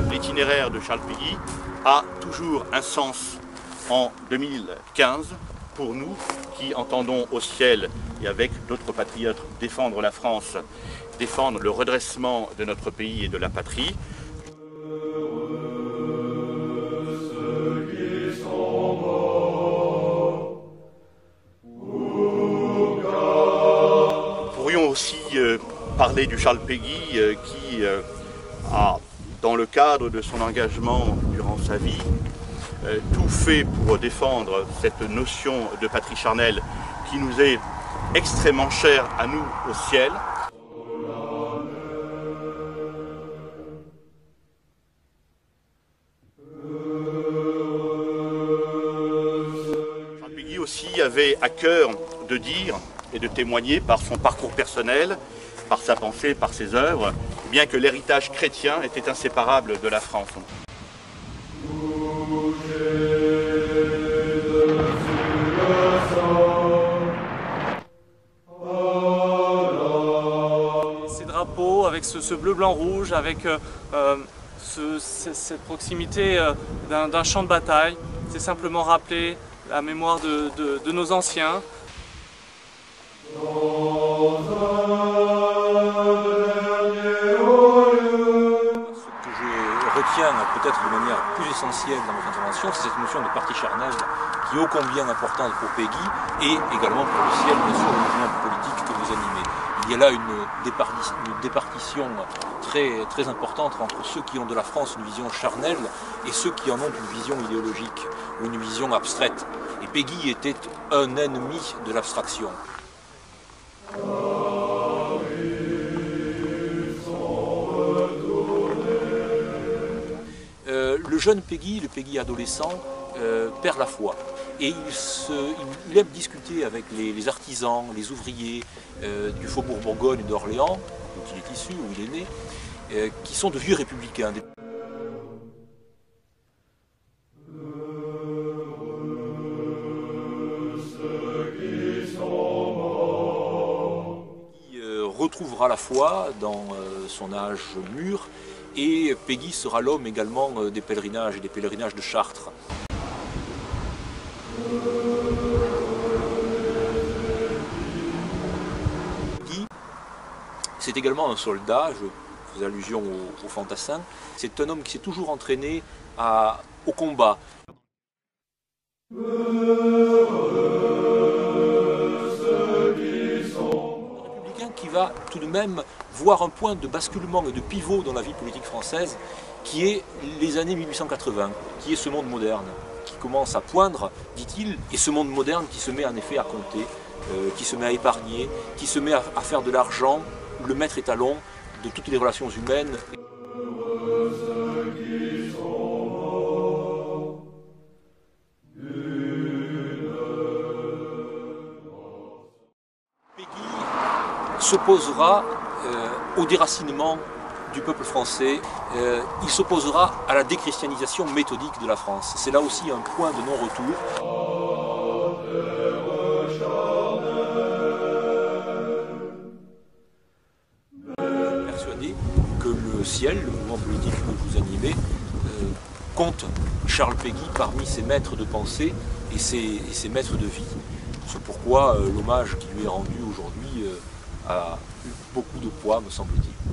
L'itinéraire de Charles Péguy a toujours un sens en 2015 pour nous qui entendons au ciel et avec d'autres patriotes défendre la France, défendre le redressement de notre pays et de la patrie. Nous pourrions aussi parler du Charles Péguy qui a, dans le cadre de son engagement durant sa vie, tout fait pour défendre cette notion de patrie charnelle qui nous est extrêmement chère à nous au ciel. Charles Péguy aussi avait à cœur de dire et de témoigner par son parcours personnel, par sa pensée, par ses œuvres, bien que l'héritage chrétien était inséparable de la France. Ces drapeaux avec ce bleu, blanc, rouge, avec cette proximité d'un champ de bataille, c'est simplement rappeler la mémoire de nos anciens. Retiens peut-être de manière plus essentielle dans votre intervention, c'est cette notion de partie charnelle qui est ô combien importante pour Péguy et également pour le ciel, bien sûr, le mouvement politique que vous animez. Il y a là une départition très importante entre ceux qui ont de la France une vision charnelle et ceux qui en ont une vision idéologique ou une vision abstraite. Et Péguy était un ennemi de l'abstraction. Le jeune Péguy, le Péguy adolescent, perd la foi. Et il aime discuter avec les artisans, les ouvriers du Faubourg Bourgogne d'Orléans, dont il est issu, où il est né, qui sont de vieux républicains. Il retrouvera la foi dans son âge mûr. Et Péguy sera l'homme également des pèlerinages et des pèlerinages de Chartres. Péguy, c'est également un soldat, je fais allusion au fantassin, c'est un homme qui s'est toujours entraîné au combat. Qui va tout de même voir un point de basculement et de pivot dans la vie politique française qui est les années 1880, qui est ce monde moderne, qui commence à poindre, dit-il, et ce monde moderne qui se met en effet à compter, qui se met à épargner, qui se met à faire de l'argent le maître étalon de toutes les relations humaines. S'opposera au déracinement du peuple français, il s'opposera à la déchristianisation méthodique de la France. C'est là aussi un point de non-retour. Je suis persuadé que le ciel, le mouvement politique que vous animez, compte Charles Péguy parmi ses maîtres de pensée et ses maîtres de vie. C'est pourquoi l'hommage qui lui est rendu aujourd'hui a beaucoup de poids, me semble-t-il.